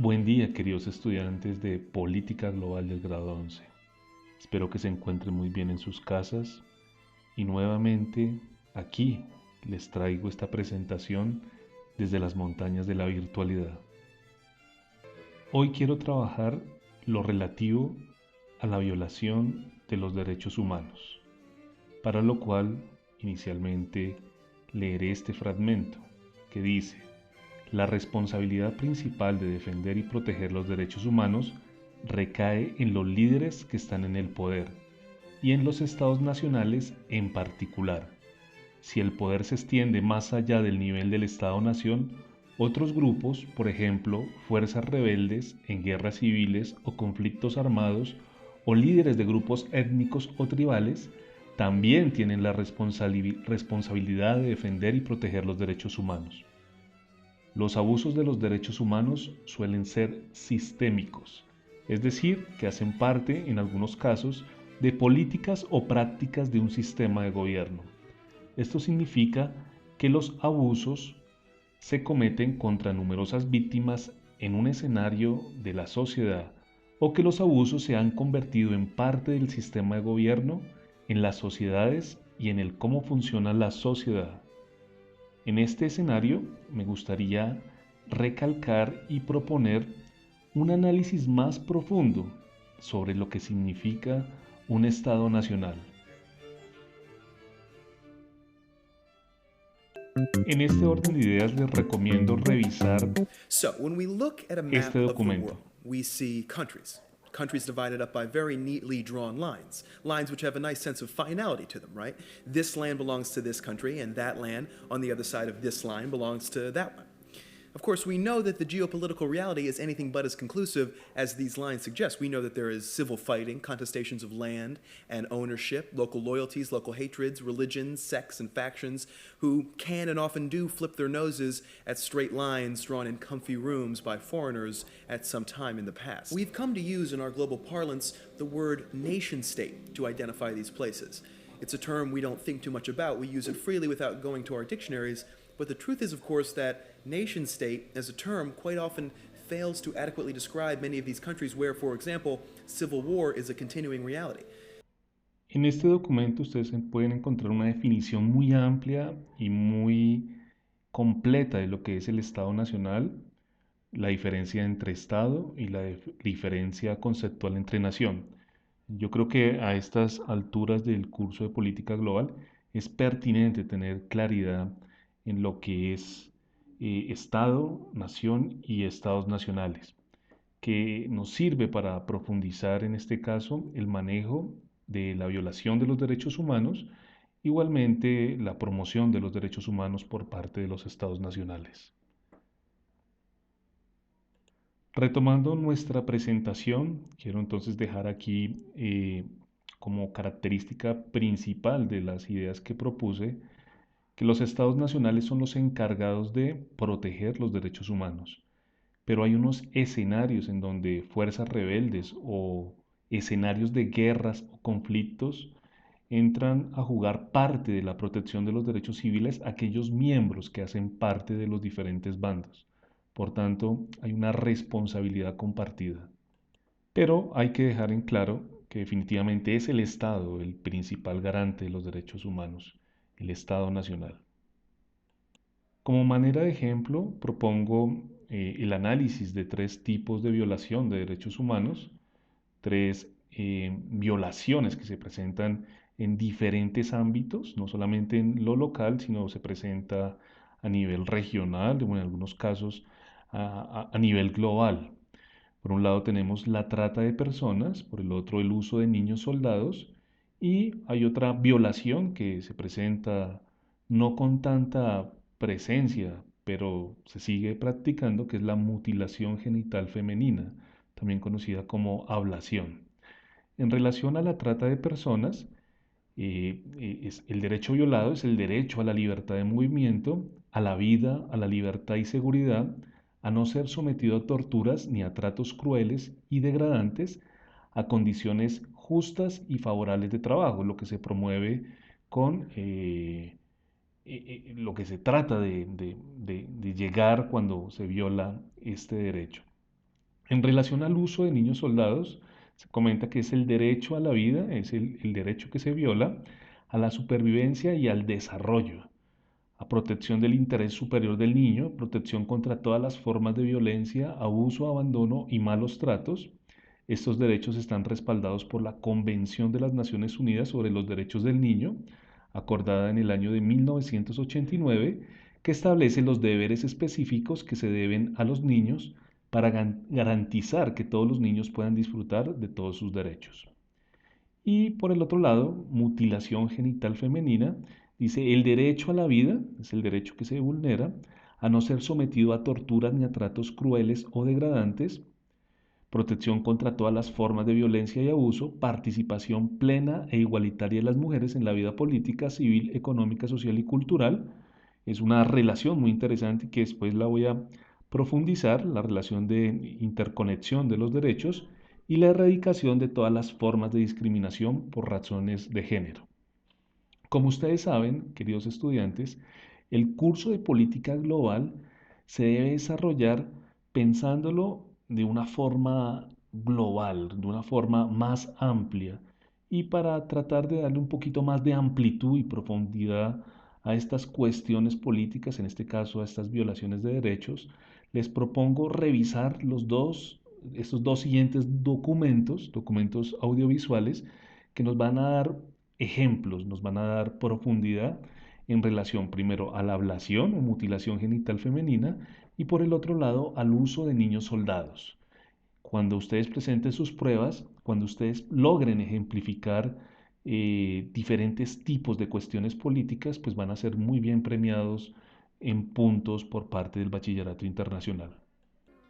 Buen día, queridos estudiantes de Política Global del grado 11. Espero que se encuentren muy bien en sus casas y nuevamente aquí les traigo esta presentación desde las montañas de la virtualidad. Hoy quiero trabajar lo relativo a la violación de los derechos humanos, para lo cual inicialmente leeré este fragmento que dice: la responsabilidad principal de defender y proteger los derechos humanos recae en los líderes que están en el poder y en los estados nacionales en particular. Si el poder se extiende más allá del nivel del Estado-nación, otros grupos, por ejemplo, fuerzas rebeldes en guerras civiles o conflictos armados, o líderes de grupos étnicos o tribales, también tienen la responsabilidad de defender y proteger los derechos humanos. Los abusos de los derechos humanos suelen ser sistémicos, es decir, que hacen parte, en algunos casos, de políticas o prácticas de un sistema de gobierno. Esto significa que los abusos se cometen contra numerosas víctimas en un escenario de la sociedad, o que los abusos se han convertido en parte del sistema de gobierno en las sociedades y en el cómo funciona la sociedad. En este escenario me gustaría recalcar y proponer un análisis más profundo sobre lo que significa un Estado nacional. En este orden de ideas les recomiendo revisar So, when we look at a este map of the documento. world, we see countries. Countries divided up by very neatly drawn lines. Lines which have a nice sense of finality to them, right? This land belongs to this country, and that land on the other side of this line belongs to that one. Of course, we know that the geopolitical reality is anything but as conclusive as these lines suggest. We know that there is civil fighting, contestations of land and ownership, local loyalties, local hatreds, religions, sects, and factions who can and often do flip their noses at straight lines drawn in comfy rooms by foreigners at some time in the past. We've come to use in our global parlance the word nation state to identify these places. It's a term we don't think too much about. We use it freely without going to our dictionaries. But the truth is, of course, that nation state as a term quite often fails to adequately describe many of these countries where, for example, civil war is a continuing reality. En este documento ustedes pueden encontrar una definición muy amplia y muy completa de lo que es el Estado Nacional, la diferencia entre Estado y la diferencia conceptual entre nación. Yo creo que a estas alturas del curso de política global es pertinente tener claridad en lo que es Estado, nación y estados nacionales, que nos sirve para profundizar en este caso el manejo de la violación de los derechos humanos, igualmente la promoción de los derechos humanos por parte de los estados nacionales. Retomando nuestra presentación, quiero entonces dejar aquí como característica principal de las ideas que propuse que los estados nacionales son los encargados de proteger los derechos humanos, pero hay unos escenarios en donde fuerzas rebeldes o escenarios de guerras o conflictos entran a jugar parte de la protección de los derechos civiles aquellos miembros que hacen parte de los diferentes bandos. Por tanto, hay una responsabilidad compartida. Pero hay que dejar en claro que definitivamente es el Estado el principal garante de los derechos humanos, el Estado nacional. Como manera de ejemplo, propongo el análisis de tres tipos de violación de derechos humanos, tres violaciones que se presentan en diferentes ámbitos, no solamente en lo local, sino se presenta a nivel regional, o en algunos casos a nivel global. Por un lado tenemos la trata de personas, por el otro el uso de niños soldados, y hay otra violación que se presenta no con tanta presencia, pero se sigue practicando, que es la mutilación genital femenina, también conocida como ablación. En relación a la trata de personas, el derecho violado es el derecho a la libertad de movimiento, a la vida, a la libertad y seguridad, a no ser sometido a torturas ni a tratos crueles y degradantes, a condiciones justas y favorables de trabajo, lo que se promueve con lo que se trata de llegar cuando se viola este derecho. En relación al uso de niños soldados, se comenta que es el derecho a la vida, es el derecho que se viola, a la supervivencia y al desarrollo, a protección del interés superior del niño, protección contra todas las formas de violencia, abuso, abandono y malos tratos. Estos derechos están respaldados por la Convención de las Naciones Unidas sobre los Derechos del Niño, acordada en el año de 1989, que establece los deberes específicos que se deben a los niños para garantizar que todos los niños puedan disfrutar de todos sus derechos. Y por el otro lado, mutilación genital femenina, dice el derecho a la vida, es el derecho que se vulnera, a no ser sometido a torturas ni a tratos crueles o degradantes, protección contra todas las formas de violencia y abuso, participación plena e igualitaria de las mujeres en la vida política, civil, económica, social y cultural. Es una relación muy interesante que después la voy a profundizar, la relación de interconexión de los derechos y la erradicación de todas las formas de discriminación por razones de género. Como ustedes saben, queridos estudiantes, el curso de política global se debe desarrollar pensándolo de una forma global, de una forma más amplia. Y para tratar de darle un poquito más de amplitud y profundidad a estas cuestiones políticas, en este caso a estas violaciones de derechos, les propongo revisar estos dos siguientes documentos audiovisuales que nos van a dar ejemplos, nos van a dar profundidad en relación primero a la ablación o mutilación genital femenina y por el otro lado al uso de niños soldados. Cuando ustedes presenten sus pruebas, cuando ustedes logren ejemplificar diferentes tipos de cuestiones políticas, pues van a ser muy bien premiados en puntos por parte del Bachillerato Internacional.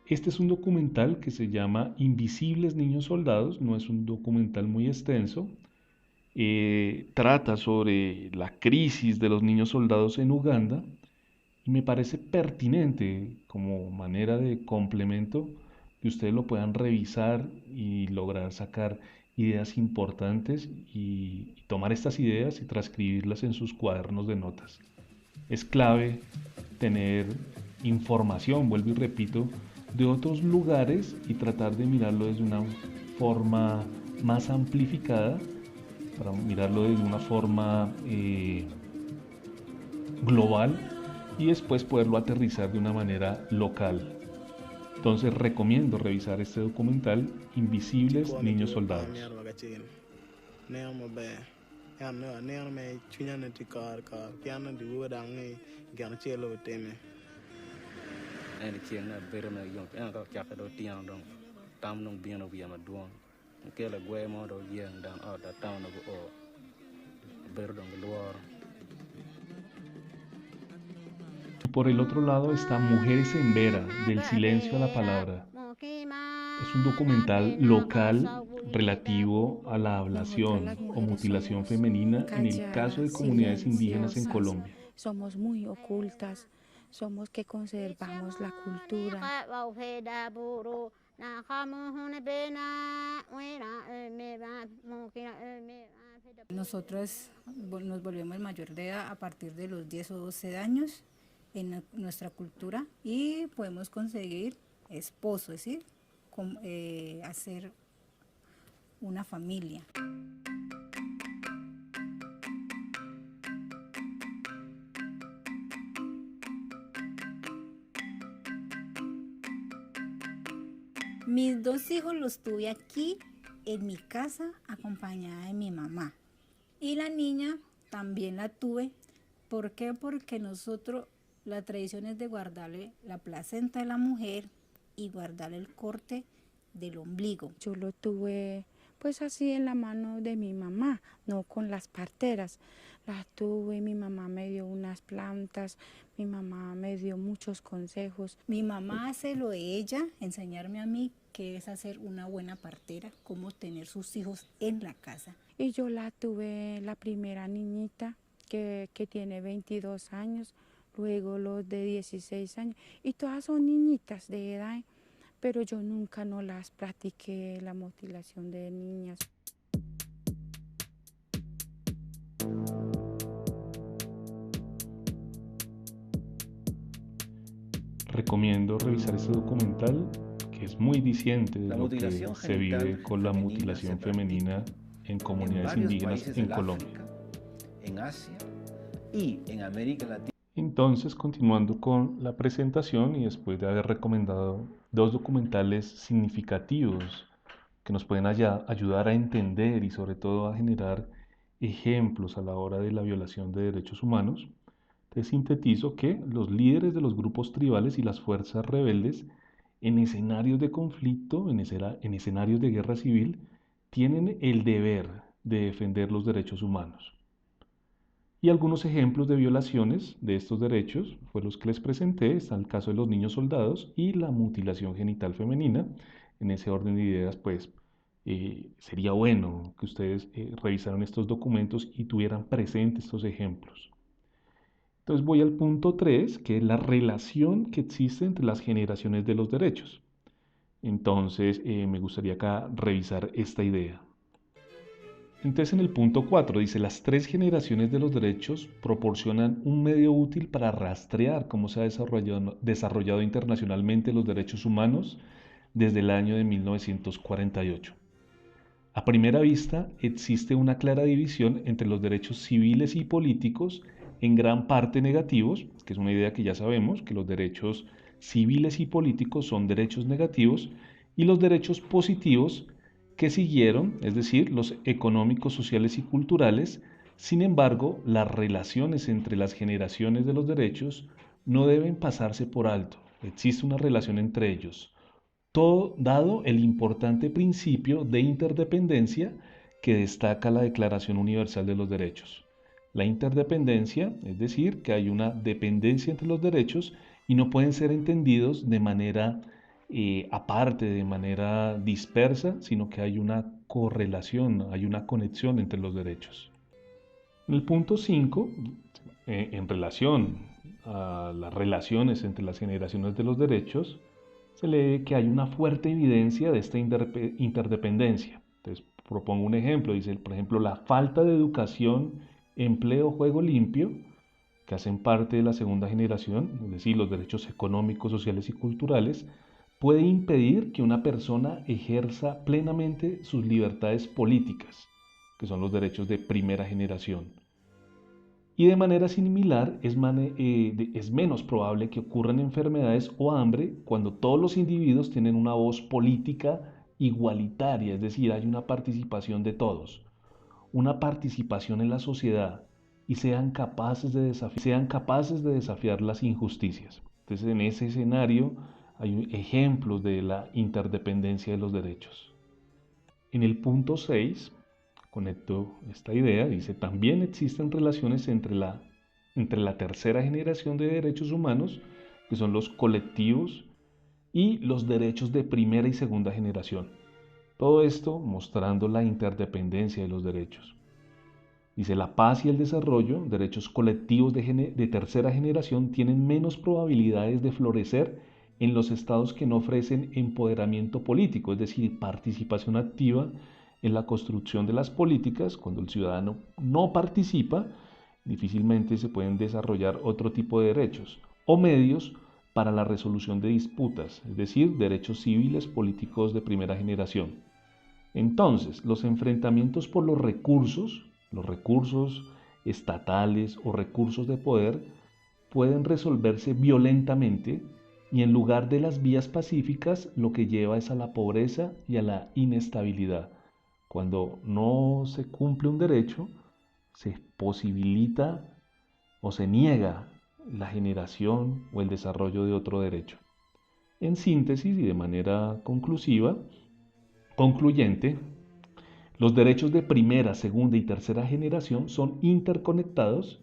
Este es un documental que se llama Invisibles Niños Soldados, no es un documental muy extenso, trata sobre la crisis de los niños soldados en Uganda y me parece pertinente como manera de complemento que ustedes lo puedan revisar y lograr sacar ideas importantes y tomar estas ideas y transcribirlas en sus cuadernos de notas. Es clave tener información, vuelvo y repito, de otros lugares y tratar de mirarlo desde una forma más amplificada, para mirarlo desde una forma global y después poderlo aterrizar de una manera local. Entonces recomiendo revisar este documental Invisibles Niños Soldados. Y por el otro lado está Mujeres en Vera, del silencio a la palabra. Es un documental local relativo a la Nosotras ablación las o mujeres mutilación somos femenina en el caso de calladas, comunidades indígenas en silenciosas, Colombia. somos muy ocultas, somos que conservamos la cultura. Nosotras nos volvemos mayor de edad a partir de los 10 o 12 años en nuestra cultura y podemos conseguir esposo, es decir, hacer una familia. Mis dos hijos los tuve aquí en mi casa acompañada de mi mamá. Y la niña también la tuve. ¿Por qué? Porque nosotros, la tradición es de guardarle la placenta de la mujer y guardarle el corte del ombligo. Yo lo tuve pues así en la mano de mi mamá, no con las parteras. La tuve, mi mamá me dio unas plantas, mi mamá me dio muchos consejos. Mi mamá hace lo de ella, enseñarme a mí qué es hacer una buena partera, cómo tener sus hijos en la casa. Y yo la tuve, la primera niñita que tiene 22 años, luego los de 16 años, y todas son niñitas de edad, pero yo nunca no las practiqué la mutilación de niñas. Recomiendo revisar este documental que es muy diciente de La lo que mutilación se vive genital con la femenina mutilación se practica femenina en en comunidades varios indígenas países en del Colombia. África, en Asia y en América Latina. Entonces, continuando con la presentación y después de haber recomendado dos documentales significativos que nos pueden ayudar a entender y sobre todo a generar ejemplos a la hora de la violación de derechos humanos, te sintetizo que los líderes de los grupos tribales y las fuerzas rebeldes en escenarios de conflicto, en escenarios de guerra civil, tienen el deber de defender los derechos humanos. Y algunos ejemplos de violaciones de estos derechos fue los que les presenté. Está el caso de los niños soldados y la mutilación genital femenina. En ese orden de ideas, pues sería bueno que ustedes revisaran estos documentos y tuvieran presentes estos ejemplos. Entonces voy al punto 3, que es la relación que existe entre las generaciones de los derechos. Entonces me gustaría acá revisar esta idea. Entonces en el punto 4 dice, las tres generaciones de los derechos proporcionan un medio útil para rastrear cómo se ha desarrollado internacionalmente los derechos humanos desde el año de 1948. A primera vista, existe una clara división entre los derechos civiles y políticos, en gran parte negativos, que es una idea que ya sabemos, que los derechos civiles y políticos son derechos negativos, y los derechos positivos que siguieron, es decir, los económicos, sociales y culturales. Sin embargo, las relaciones entre las generaciones de los derechos no deben pasarse por alto. Existe una relación entre ellos, todo dado el importante principio de interdependencia que destaca la Declaración Universal de los Derechos. La interdependencia, es decir, que hay una dependencia entre los derechos y no pueden ser entendidos de manera aparte, de manera dispersa, sino que hay una correlación, hay una conexión entre los derechos. En el punto 5, en relación a las relaciones entre las generaciones de los derechos, se lee que hay una fuerte evidencia de esta interdependencia. Entonces, propongo un ejemplo. Dice, por ejemplo, la falta de educación, empleo, juego limpio, que hacen parte de la segunda generación, es decir, los derechos económicos, sociales y culturales, puede impedir que una persona ejerza plenamente sus libertades políticas, que son los derechos de primera generación. Y de manera similar, es menos probable que ocurran enfermedades o hambre cuando todos los individuos tienen una voz política igualitaria, es decir, hay una participación de todos, una participación en la sociedad y sean capaces de desafiar las injusticias. Entonces, en ese escenario hay ejemplos de la interdependencia de los derechos. En el punto 6, conecto esta idea, dice, también existen relaciones entre la tercera generación de derechos humanos, que son los colectivos, y los derechos de primera y segunda generación. Todo esto mostrando la interdependencia de los derechos. Dice, la paz y el desarrollo, derechos colectivos de tercera generación, tienen menos probabilidades de florecer en los estados que no ofrecen empoderamiento político, es decir, participación activa en la construcción de las políticas. Cuando el ciudadano no participa, difícilmente se pueden desarrollar otro tipo de derechos o medios para la resolución de disputas, es decir, derechos civiles políticos de primera generación. Entonces, los enfrentamientos por los recursos estatales o recursos de poder, pueden resolverse violentamente y en lugar de las vías pacíficas, lo que lleva es a la pobreza y a la inestabilidad. Cuando no se cumple un derecho, se posibilita o se niega la generación o el desarrollo de otro derecho. En síntesis y de manera concluyente, los derechos de primera, segunda y tercera generación son interconectados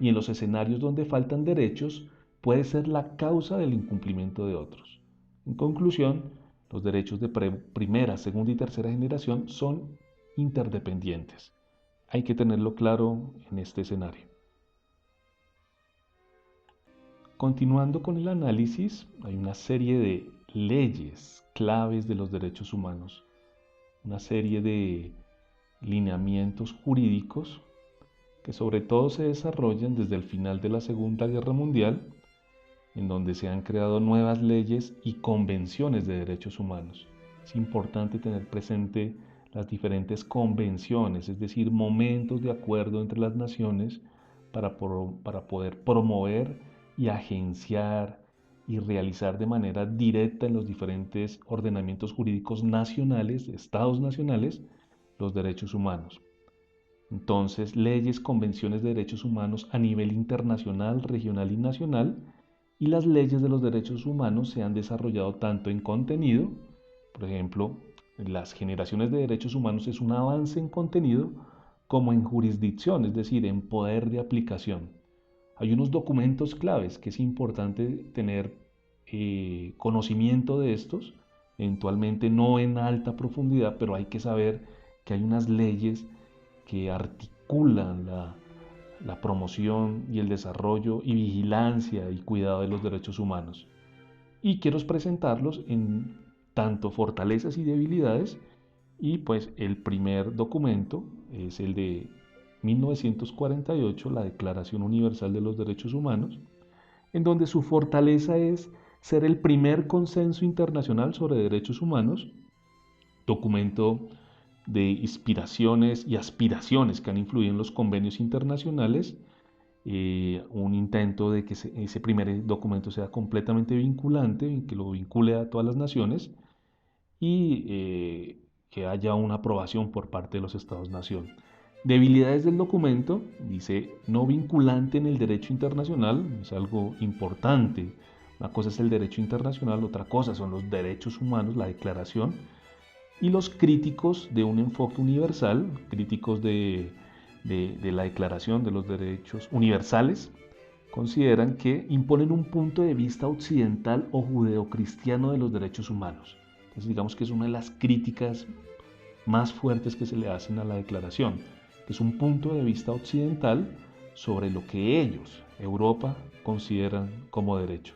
y en los escenarios donde faltan derechos puede ser la causa del incumplimiento de otros. En conclusión, los derechos de primera, segunda y tercera generación son interdependientes. Hay que tenerlo claro en este escenario. Continuando con el análisis, hay una serie de leyes claves de los derechos humanos, una serie de lineamientos jurídicos que sobre todo se desarrollan desde el final de la Segunda Guerra Mundial en donde se han creado nuevas leyes y convenciones de derechos humanos. Es importante tener presente las diferentes convenciones, es decir, momentos de acuerdo entre las naciones para poder promover y agenciar y realizar de manera directa en los diferentes ordenamientos jurídicos nacionales, estados nacionales, los derechos humanos. Entonces, leyes, convenciones de derechos humanos a nivel internacional, regional y nacional, y las leyes de los derechos humanos se han desarrollado tanto en contenido, por ejemplo, las generaciones de derechos humanos es un avance en contenido, como en jurisdicción, es decir, en poder de aplicación. Hay unos documentos claves que es importante tener conocimiento de estos, eventualmente no en alta profundidad, pero hay que saber que hay unas leyes que articulan la promoción y el desarrollo y vigilancia y cuidado de los derechos humanos. Y quiero presentarlos en tanto fortalezas y debilidades, y pues el primer documento es el de 1948, la Declaración Universal de los Derechos Humanos, en donde su fortaleza es ser el primer consenso internacional sobre derechos humanos, documento de inspiraciones y aspiraciones que han influido en los convenios internacionales, un intento de que ese primer documento sea completamente vinculante, que lo vincule a todas las naciones y que haya una aprobación por parte de los Estados-nación. Debilidades del documento, dice no vinculante en el derecho internacional, es algo importante. Una cosa es el derecho internacional, otra cosa son los derechos humanos, la declaración, y los críticos de un enfoque universal, críticos de la Declaración de los Derechos Universales, consideran que imponen un punto de vista occidental o judeocristiano de los derechos humanos. Entonces digamos que es una de las críticas más fuertes que se le hacen a la declaración, que es un punto de vista occidental sobre lo que ellos, Europa, consideran como derecho.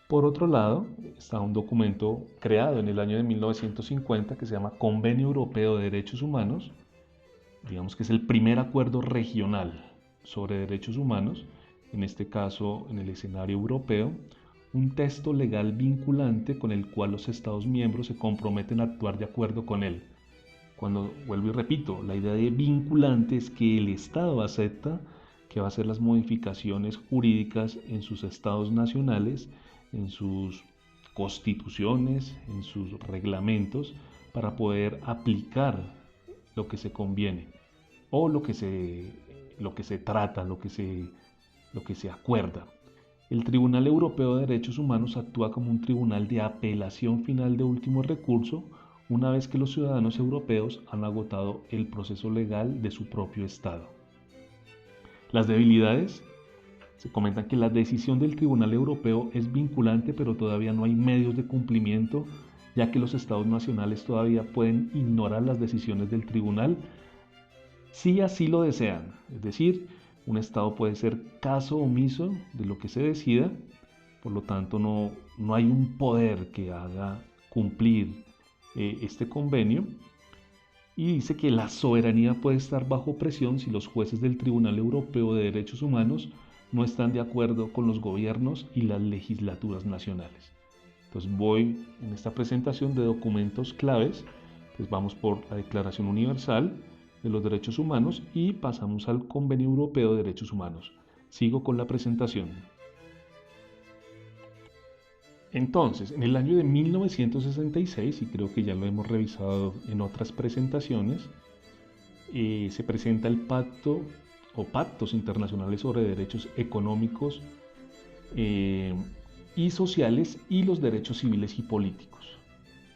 Por otro lado, está un documento creado en el año de 1950 que se llama Convenio Europeo de Derechos Humanos, digamos que es el primer acuerdo regional sobre derechos humanos, en este caso en el escenario europeo, un texto legal vinculante con el cual los Estados miembros se comprometen a actuar de acuerdo con él. Cuando vuelvo y repito, la idea de vinculante es que el Estado acepta que va a hacer las modificaciones jurídicas en sus estados nacionales, en sus constituciones, en sus reglamentos, para poder aplicar lo que se conviene o lo que se trata, lo que se acuerda. El Tribunal Europeo de Derechos Humanos actúa como un tribunal de apelación final de último recurso una vez que los ciudadanos europeos han agotado el proceso legal de su propio Estado. Las debilidades: se comentan que la decisión del Tribunal Europeo es vinculante, pero todavía no hay medios de cumplimiento, ya que los Estados nacionales todavía pueden ignorar las decisiones del Tribunal si así lo desean. Es decir, un Estado puede ser caso omiso de lo que se decida, por lo tanto no hay un poder que haga cumplir este convenio. Y dice que la soberanía puede estar bajo presión si los jueces del Tribunal Europeo de Derechos Humanos no están de acuerdo con los gobiernos y las legislaturas nacionales. Entonces voy en esta presentación de documentos claves. Entonces vamos por la Declaración Universal de los Derechos Humanos y pasamos al Convenio Europeo de Derechos Humanos. Sigo con la presentación. Entonces, en el año de 1966, y creo que ya lo hemos revisado en otras presentaciones, se presenta el Pacto o Pactos Internacionales sobre Derechos Económicos y Sociales y los Derechos Civiles y Políticos.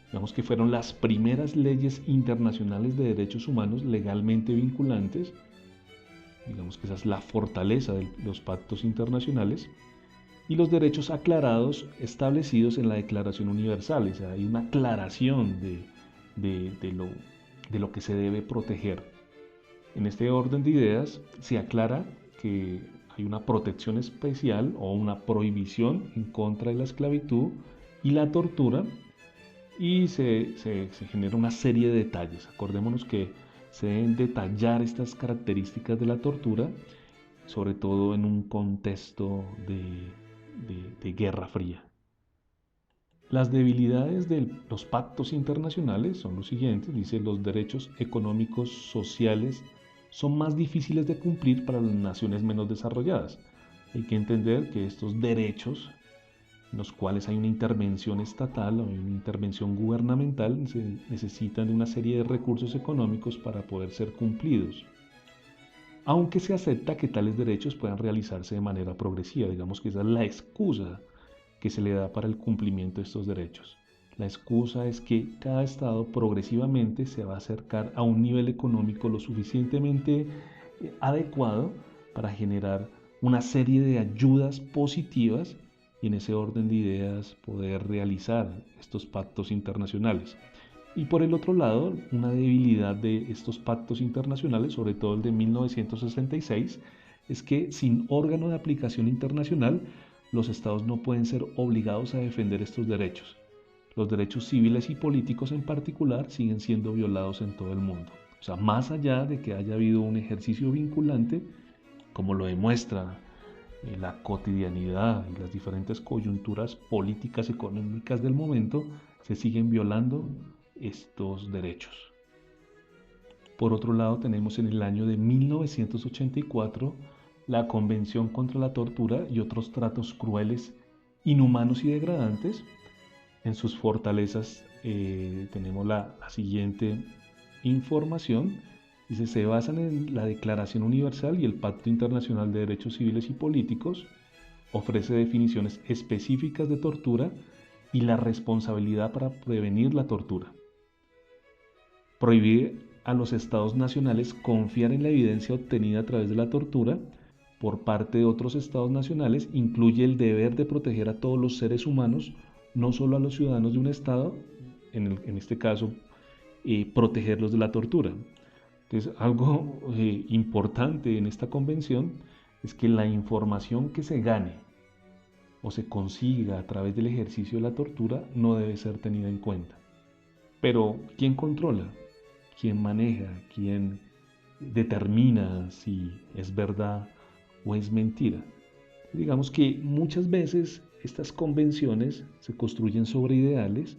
Digamos que fueron las primeras leyes internacionales de derechos humanos legalmente vinculantes. Digamos que esa es la fortaleza de los pactos internacionales. Y los derechos aclarados establecidos en la Declaración Universal. O sea, hay una aclaración de lo que se debe proteger. En este orden de ideas se aclara que hay una protección especial o una prohibición en contra de la esclavitud y la tortura, y se genera una serie de detalles. Acordémonos que se deben detallar estas características de la tortura sobre todo en un contexto de Guerra Fría. Las debilidades de los pactos internacionales son los siguientes. Dice, los derechos económicos, sociales son más difíciles de cumplir para las naciones menos desarrolladas. Hay que entender que estos derechos, en los cuales hay una intervención estatal o una intervención gubernamental, se necesitan de una serie de recursos económicos para poder ser cumplidos. Aunque se acepta que tales derechos puedan realizarse de manera progresiva, digamos que esa es la excusa que se le da para el cumplimiento de estos derechos. La excusa es que cada estado progresivamente se va a acercar a un nivel económico lo suficientemente adecuado para generar una serie de ayudas positivas y en ese orden de ideas poder realizar estos pactos internacionales. Y por el otro lado, una debilidad de estos pactos internacionales, sobre todo el de 1966, es que sin órgano de aplicación internacional, los estados no pueden ser obligados a defender estos derechos. Los derechos civiles y políticos en particular siguen siendo violados en todo el mundo. O sea, más allá de que haya habido un ejercicio vinculante, como lo demuestra la cotidianidad y las diferentes coyunturas políticas y económicas del momento, se siguen violando estos derechos. Por otro lado, tenemos en el año de 1984 la Convención contra la Tortura y otros tratos crueles, inhumanos y degradantes. En sus fortalezas tenemos la siguiente información. Dice, se basan en la Declaración Universal y el Pacto Internacional de Derechos Civiles y Políticos, ofrece definiciones específicas de tortura y la responsabilidad para prevenir la tortura. Prohíbe a los estados nacionales confiar en la evidencia obtenida a través de la tortura por parte de otros estados nacionales, incluye el deber de proteger a todos los seres humanos, no solo a los ciudadanos de un estado, en este caso, protegerlos de la tortura. Entonces, algo importante en esta convención es que la información que se gane o se consiga a través del ejercicio de la tortura no debe ser tenida en cuenta. Pero, ¿quién controla? ¿Quién maneja? ¿Quién determina si es verdad o es mentira? Digamos que muchas veces estas convenciones se construyen sobre ideales,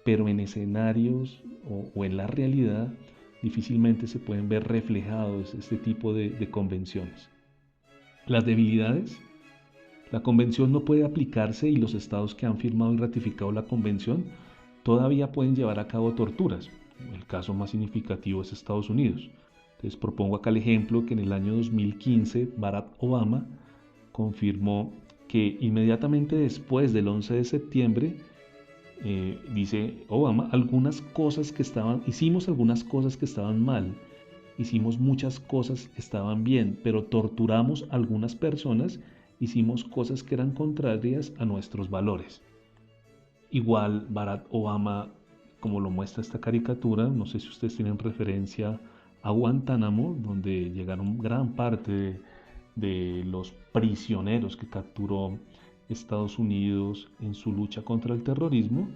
pero en escenarios o en la realidad difícilmente se pueden ver reflejados este tipo de convenciones. Las debilidades. La convención no puede aplicarse y los estados que han firmado y ratificado la convención todavía pueden llevar a cabo torturas. El caso más significativo es Estados Unidos. Entonces propongo acá el ejemplo que en el año 2015 Barack Obama confirmó que inmediatamente después del 11 de septiembre, dice Obama, hicimos algunas cosas que estaban mal, hicimos muchas cosas que estaban bien, pero torturamos a algunas personas, hicimos cosas que eran contrarias a nuestros valores. Igual Barack Obama, como lo muestra esta caricatura, no sé si ustedes tienen referencia a Guantánamo, donde llegaron gran parte de los prisioneros que capturó Estados Unidos en su lucha contra el terrorismo,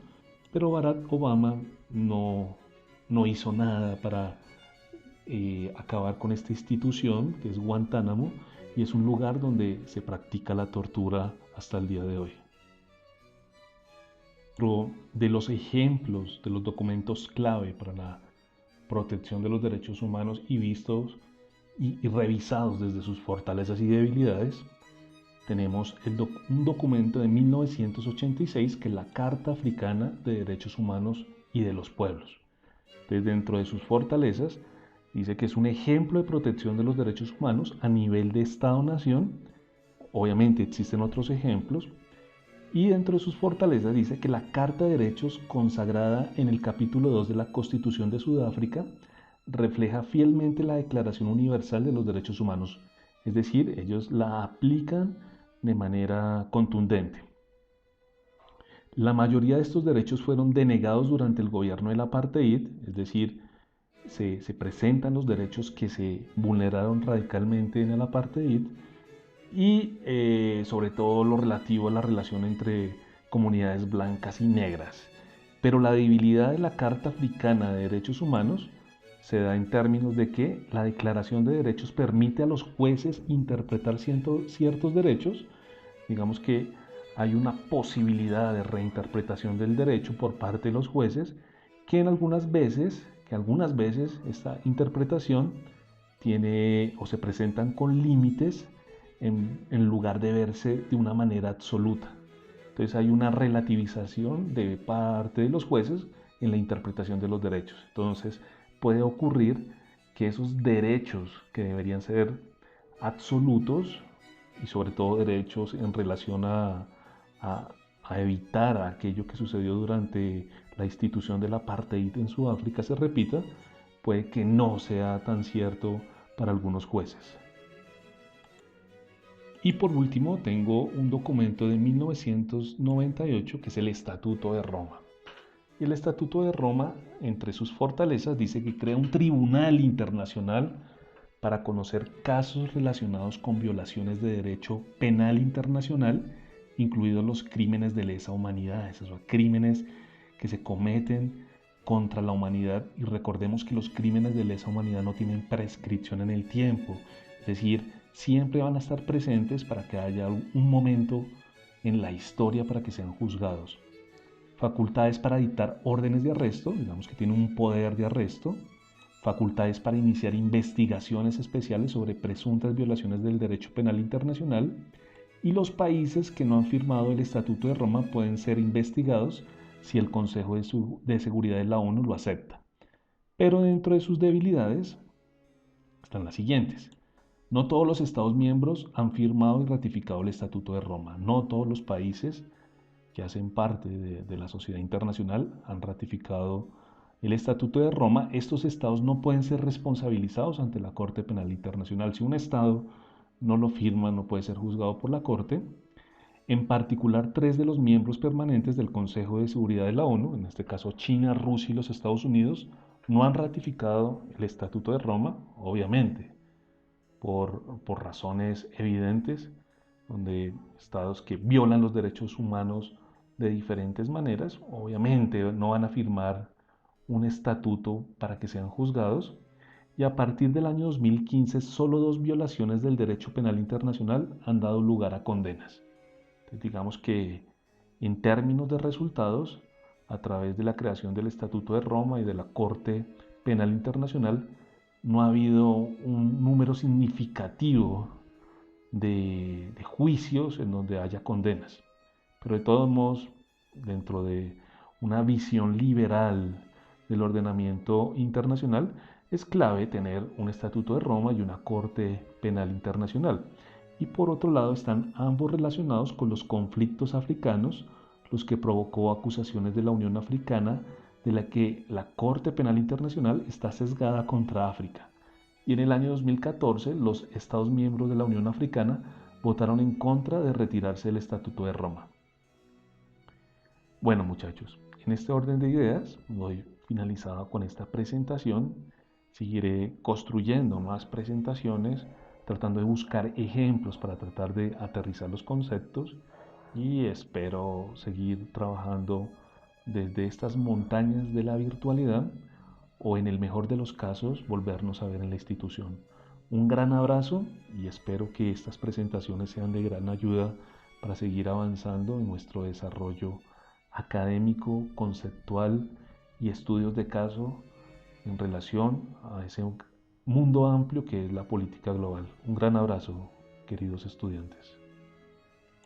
pero Barack Obama no hizo nada para acabar con esta institución que es Guantánamo, y es un lugar donde se practica la tortura hasta el día de hoy. Otro de los ejemplos de los documentos clave para la protección de los derechos humanos y vistos y revisados desde sus fortalezas y debilidades, tenemos un documento de 1986 que es la Carta Africana de Derechos Humanos y de los Pueblos. Entonces, dentro de sus fortalezas, dice que es un ejemplo de protección de los derechos humanos a nivel de Estado-Nación. Obviamente existen otros ejemplos. Y dentro de sus fortalezas dice que la Carta de Derechos, consagrada en el capítulo 2 de la Constitución de Sudáfrica, refleja fielmente la Declaración Universal de los Derechos Humanos. Es decir, ellos la aplican de manera contundente. La mayoría de estos derechos fueron denegados durante el gobierno del apartheid, es decir, se presentan los derechos que se vulneraron radicalmente en el apartheid y sobre todo lo relativo a la relación entre comunidades blancas y negras. Pero la debilidad de la Carta Africana de Derechos Humanos se da en términos de que la Declaración de Derechos permite a los jueces interpretar ciertos derechos. Digamos que hay una posibilidad de reinterpretación del derecho por parte de los jueces que algunas veces esta interpretación tiene o se presentan con límites en lugar de verse de una manera absoluta. Entonces hay una relativización de parte de los jueces en la interpretación de los derechos. Entonces puede ocurrir que esos derechos que deberían ser absolutos y sobre todo derechos en relación a evitar aquello que sucedió durante la institución del apartheid en Sudáfrica se repita, puede que no sea tan cierto para algunos jueces. Y por último tengo un documento de 1998 que es el Estatuto de Roma. Y el Estatuto de Roma, entre sus fortalezas, dice que crea un tribunal internacional para conocer casos relacionados con violaciones de derecho penal internacional, incluidos los crímenes de lesa humanidad, esos crímenes que se cometen contra la humanidad. Y recordemos que los crímenes de lesa humanidad no tienen prescripción en el tiempo, es decir, siempre van a estar presentes para que haya un momento en la historia para que sean juzgados. Facultades para dictar órdenes de arresto, digamos que tiene un poder de arresto. Facultades para iniciar investigaciones especiales sobre presuntas violaciones del derecho penal internacional. Y los países que no han firmado el Estatuto de Roma pueden ser investigados si el Consejo de Seguridad de la ONU lo acepta. Pero dentro de sus debilidades están las siguientes. No todos los Estados miembros han firmado y ratificado el Estatuto de Roma. No todos los países que hacen parte de la sociedad internacional han ratificado el Estatuto de Roma. Estos estados no pueden ser responsabilizados ante la Corte Penal Internacional. Si un estado no lo firma, no puede ser juzgado por la Corte. En particular, 3 de los miembros permanentes del Consejo de Seguridad de la ONU, en este caso China, Rusia y los Estados Unidos, no han ratificado el Estatuto de Roma, obviamente, por razones evidentes, donde estados que violan los derechos humanos de diferentes maneras, obviamente no van a firmar un estatuto para que sean juzgados. Y a partir del año 2015, solo 2 violaciones del derecho penal internacional han dado lugar a condenas. Entonces, digamos que en términos de resultados, a través de la creación del Estatuto de Roma y de la Corte Penal Internacional, no ha habido un número significativo de juicios en donde haya condenas. Pero de todos modos, dentro de una visión liberal del ordenamiento internacional, es clave tener un Estatuto de Roma y una Corte Penal Internacional. Y por otro lado están ambos relacionados con los conflictos africanos, los que provocó acusaciones de la Unión Africana de la que la Corte Penal Internacional está sesgada contra África. Y en el año 2014 los Estados miembros de la Unión Africana votaron en contra de retirarse del Estatuto de Roma. Bueno, muchachos, en este orden de ideas doy finalizada con esta presentación. Seguiré construyendo más presentaciones, tratando de buscar ejemplos para tratar de aterrizar los conceptos y espero seguir trabajando desde estas montañas de la virtualidad o en el mejor de los casos volvernos a ver en la institución. Un gran abrazo y espero que estas presentaciones sean de gran ayuda para seguir avanzando en nuestro desarrollo académico, conceptual y estudios de caso en relación a ese mundo amplio que es la política global. Un gran abrazo, queridos estudiantes.